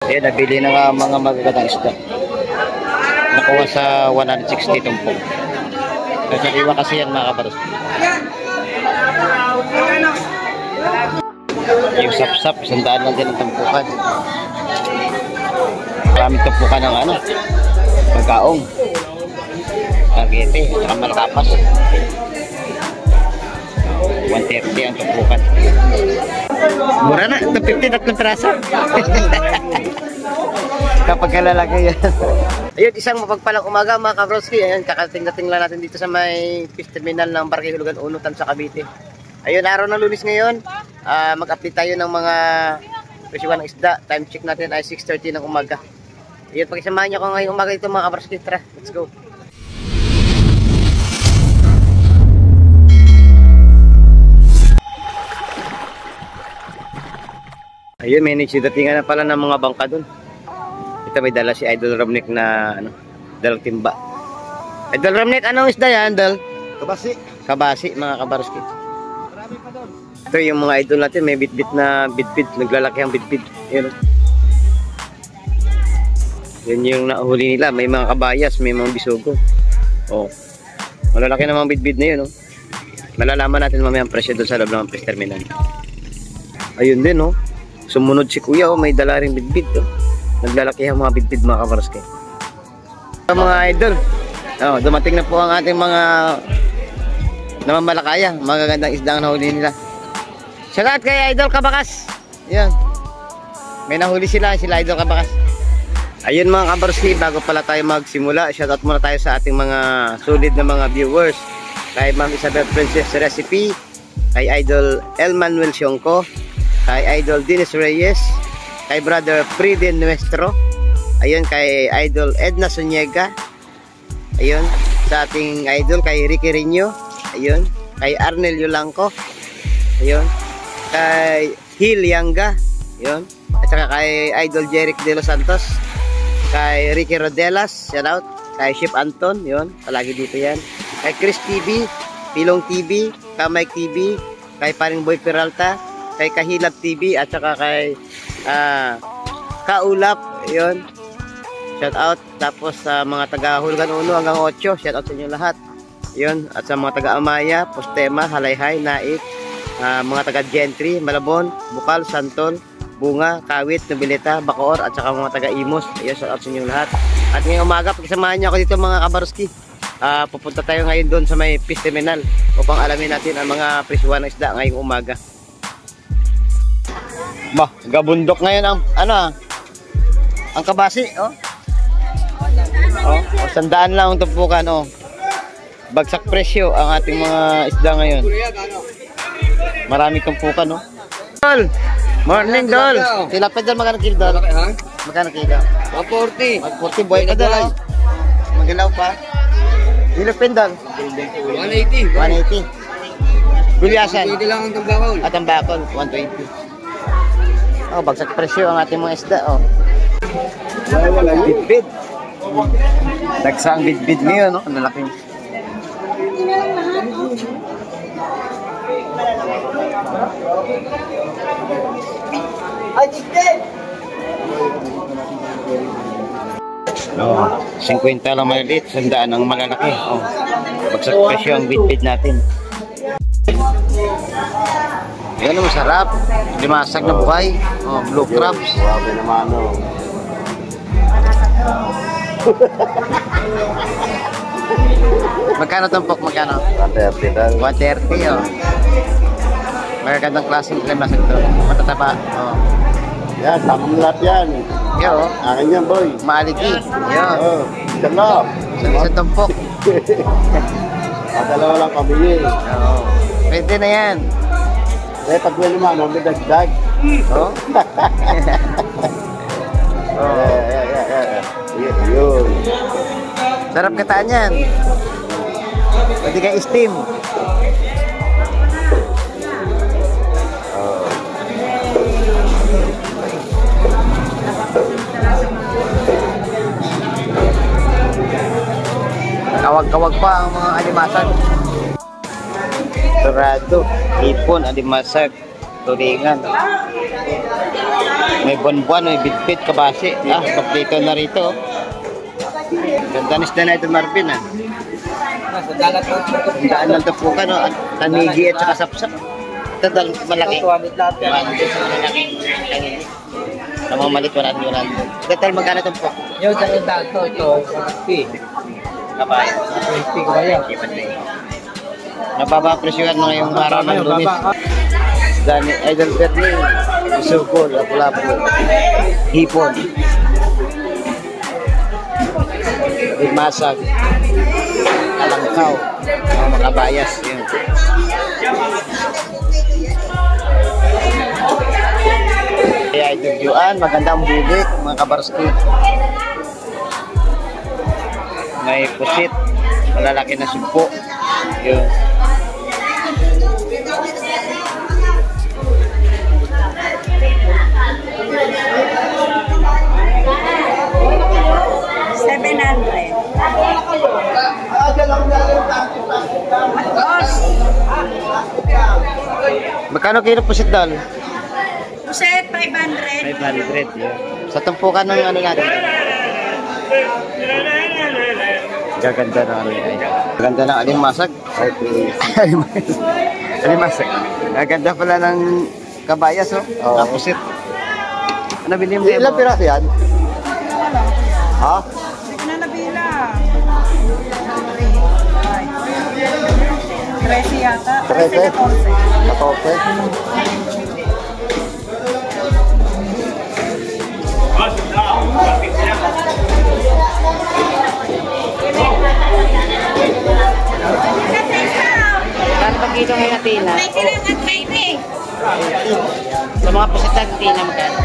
Ayan, nabili na nga mga magagandang isda. Nakuha sa 160 tumpok. Kasariwa kasi yan mga kabaroski. Yung sap-sap, 100 lang din ang tumpukan. Maraming tumpukan ng ano, pagkaong, targete, at saka malakapas. 130 ang tumpukan. Mura na, 250 at kontrasa. Kapag kalalaki yan. Ayun, isang mapagpalang umaga mga kabroski. Ayun, kakating-dating lang natin dito sa may fish terminal ng Barangay Hulugan Unutan sa Cavite. Ayun, araw ng Lunes ngayon. Mag-update tayo ng mga presyuhan ng isda. Time check natin ay 6:30 ng umaga. Ayun, pakisamahan niyo ako ngayong umaga dito mga kabroski. Tara, let's go. Ayun, may nagsidatingan na pala ng mga bangka dun. Ito may dala si Idol Ramnek na ano, dalang timba. Idol Ramnek, anong isda yan, Idol? Kabasi. Kabasi, mga kabaroski. Marami pa doon. Ito yung mga idol natin, may bit-bit na bit-bit, naglalaki ang bit-bit. Yun. Yan yung nahuli nila, may mga kabayas, may mga bisugo. Oh. Malalaki na mga bit-bit na yun, oh. Malalaman natin mamaya ang presyo doon sa loob ng fish terminal. Ayun din, oh. Sumunod si Kuya, oh, may dala ring bit-bit, oh. Naglalaki ang mga bit-bit mga kabaroski. Mga idol, oh, dumating na po ang ating mga namamalakaya, magagandang isda ang nahuli nila. Shoutout kay Idol Kabakas. Yan. May nahuli sila Idol Kabakas. Ayun mga kabaroski, bago pala tayo magsimula, shoutout muna tayo sa ating mga solid na mga viewers. Kay Ma'am Isabel Princess Recipe, kay Idol El Manuel Sionco, kay Idol Dennis Reyes, kay Brother Friden Nuestro, ayun, kay Idol Edna Suniega, ayun, sa ating idol kay Ricky Riño, ayun, kay Arnel Yulanco, ayun, kay Hil Yanga, ayun, at saka kay Idol Jeric De Los Santos, kay Ricky Rodelas, shout out, kay Ship Anton, ayun, palagi dito yan, kay Chris TV, Pilong TV, kay Mike TV, kay Paring Boy Peralta, kay Kahilap TV, at saka kay Kaulap, ayun, shout out. Tapos sa mga taga Hulugan 1 hanggang 8, shout out sa inyo lahat, ayun, at sa mga taga Amaya, Postema, Halayhay, Naik, mga taga Gentry, Malabon, Bukal, Santol, Bunga, Kawit, Nobileta, Bacoor, at saka mga taga Imos, ayun, shout out sa inyo lahat. At ngayong umaga, pagsamahan niyo ako dito mga kabaroski. Pupunta tayo ngayon doon sa may fish terminal upang alamin natin ang mga presyuhan ng isda ngayong umaga. Bah, gabundok ngayon ang ano, ang kabasi, oh. Oh, 100 lang ang tumpukan, oh. Bagsak presyo ang ating mga isda ngayon. Marami tumpukan, oh. Dol. Morning, Dol. Tilapia Dol, magkano kilo, Dol? Magkano kilo? 140. 140 buhay ka, Dol, oh. Magilaw pa. Tilapia Dol. 180. 180. Gulyasan. 180 lang ang tambakol. At ang bakol, 120. Oh, bagsak presyo ang ating mga isda, oh. Bit-bit. Dagsa ang bit-bit niyo, no? Ang laki. Oh, 50 lang maliliit, 100 ang malalaki. Oh. Bagsak presyo ang bit-bit natin. Yan ang masarap. Limasag na buhay. Oh, blue crabs. Grabe naman, oh. Magkano tumpok? Magkano? 130 lang. 130, oh. Magagandang klaseng limasag to. Matataba. Oh. Yan, tamang lahat yan. Yo, oh. Akin yan, boy. Maaligi. Yo. Oh, sarap. Isang tumpok. Dalawa lang pabili. Oo. Pwede na yan. Eh, pag may naman, may dagdag. Oh. Yun. Sarap kataan yan. Pwede kayo steam. Kawag-kawag pa ang mga alimasag. Dorado, ipon, alimasag, tulingan. May buwan-buwan, may bitbit, kabasi. Ah, kompleto na rito. Ganda ni na ito, Marvin, ah. Ang daan ng tapukan, no? At tanigi at saka sapsap. Ito malaki. Malaki. Sa mga malit, 100. Ito magkano ito po? Yung sa ito, 50. Kabayo. 50 kabayo. Nababa presyohan mo ngayong araw ng Lunes. Dani Idol Bernie, Isuko, Lapu-Lapu, Hipon, Masag, Alangkaw, mga makabayas. Yun. Kaya idugyuan, magandang bulik, mga kabarski. May pusit, malalaki na sumpo. Yun. Magkano kilo pusit dal? Puset, 500. 500, yun. Sa tumpukan ng ano natin. Gaganda na ano yun. Gaganda ng alimasag. Alimasag. Gaganda pala ng kabayas, oh. Pusit. Ano bilhin mo? Ilang piraso yan? Ha? Hindi ko na nabilang. 13 yata. 13? 14. 14? Kano pag kilo ngayon na tina? 20 lang at 20. Sa mga pusit na tina magkano?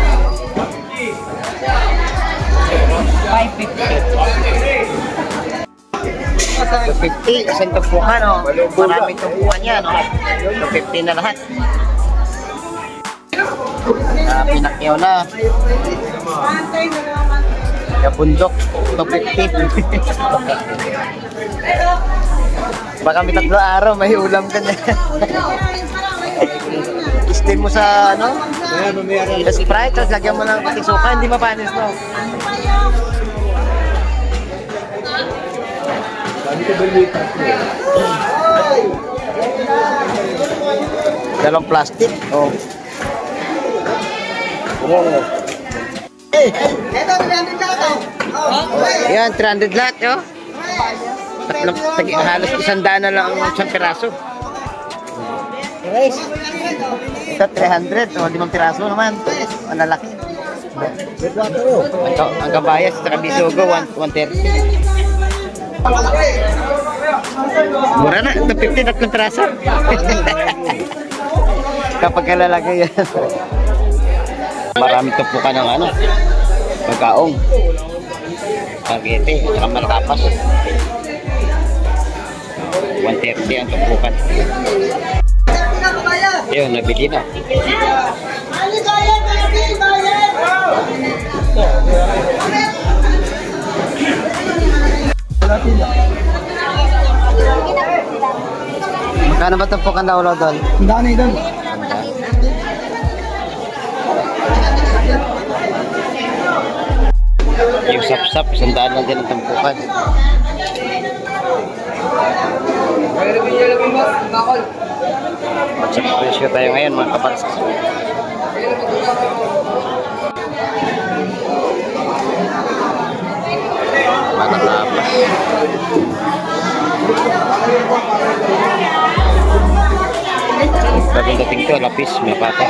250, isang tumpukan, no? Maraming tumpukan yan, no? 250 na lahat. Pinakyaw na. Kapundok, 250. Baka may 3 araw, may ulam ka na. Steam mo sa, ano? Sa Sprite, tapos lagyan mo ng pati suka, hindi mapanis, no? Dalawang plastic. Oh. Yan, 300 lahat, oh. Halos 100 na lang ang isang piraso. Ito 300, o 5 piraso naman. Ang lalaki. Ang kabayas, sa kabisugo, 130. Mura na, 250 at kontrasa. Kapag kalalagay yan. Marami tupukan ng ano, pagkaong. Pagete, saka malakapas. 130 ang tupukan. Ayun, nabili na. Magkano ba tupukan daw doon? Ang dami doon. Yung sap-sap, 100 lang din ang tumpukan. Mag-check presyo tayo ngayon, mga kapals. Matatapas. Bagong dating ito, lapis, may pata.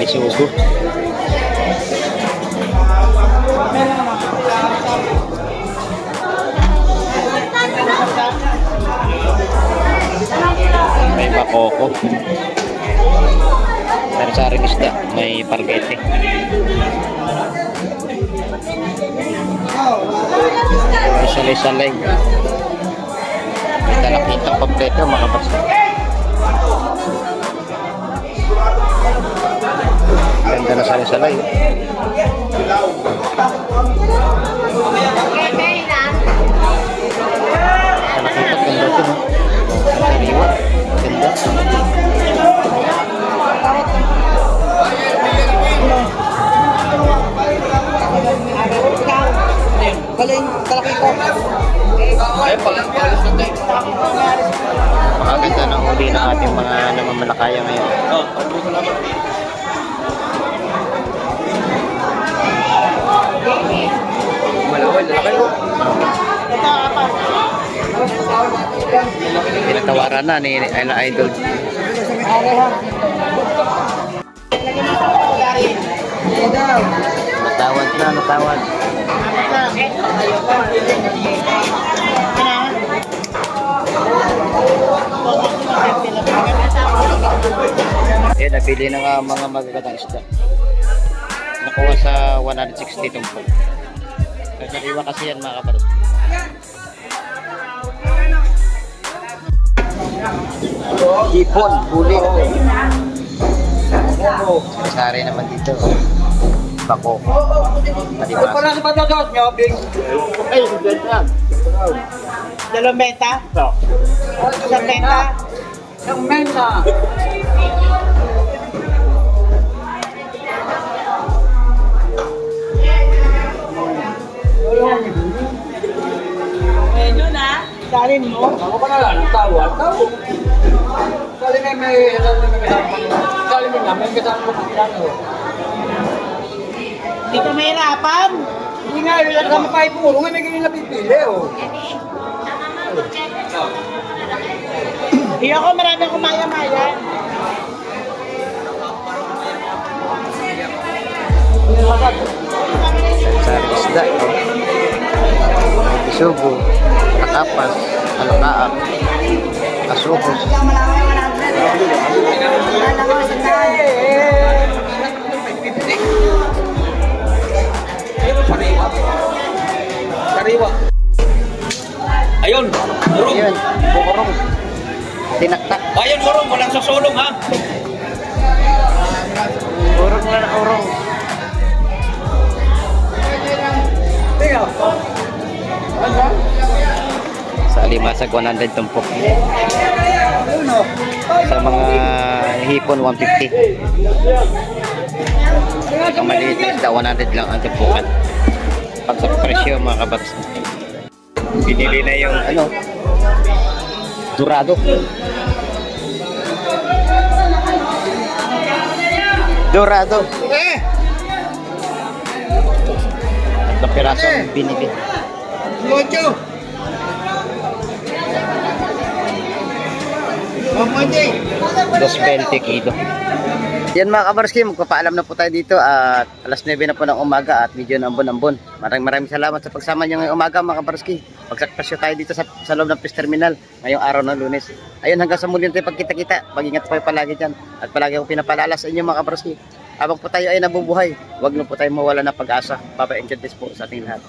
Isugo. May bakoko. Sari-saring isda, may pargete. May salay-salay. May talakitang kompleto, mga kapatid. Ganda na salay-salay. Talakipat, ganda ito, no? Sariwa, ganda. Pinatawaran na ni Idol. Natawad na, natawad. Ayan, nabili na nga mga magagandang isda. Nakuha sa 160 tumpo. Nagkariwa kasi yan mga kaparos. Hipon, bulit. Sari naman dito. Bako. Palibasa. Para sa patatot nyo, Bing. Ay, sundin lang. 2 benta? Isang benta? Ang menta. Ano na? Dalin mo? Ako pa na lang, ang tawag. Sali na may kasama. Sali mo na, may kasama mo kailangan. Hindi ka mahirapan. Hindi nga, yung kasama pa puro, may ganyan na pipili, oh. Hindi ako marami akong maya-maya. Sari isda. Isugo. Katapas. Alakaak. Asukos. Kariwa. Ayun, urong. Ayun, bukurong. Tinaktak. Ayun, urong, walang susulong ha. Urong na urong. Tingnan. Sa Alimasag 100 tumpok. Sa mga hipon 150. Ang maliit na isda 100 lang ang tumpukan. Pag sa presyo mga kabaks. Pinili na yung ano Dorado. Dorado. At piraso ang binili. Locho. Mamadi. 220 kilo. Yan mga kabarski, magpapaalam na po tayo dito at alas 9 na po ng umaga at medyo na ambon-ambon. Maraming salamat sa pagsama nyo ngayong umaga mga kabarski. Pagsakpasyo tayo dito sa loob ng Fish Terminal ngayong araw ng Lunes. Ayun, hanggang sa muli tayo pagkita-kita. Mag-ingat po palagi dyan. At palagi ko pinapaalala sa inyo mga kabarski. Habang po tayo ay nabubuhay, huwag na po tayo mawala ng pag-asa. Bye-bye and God bless po sa ating lahat.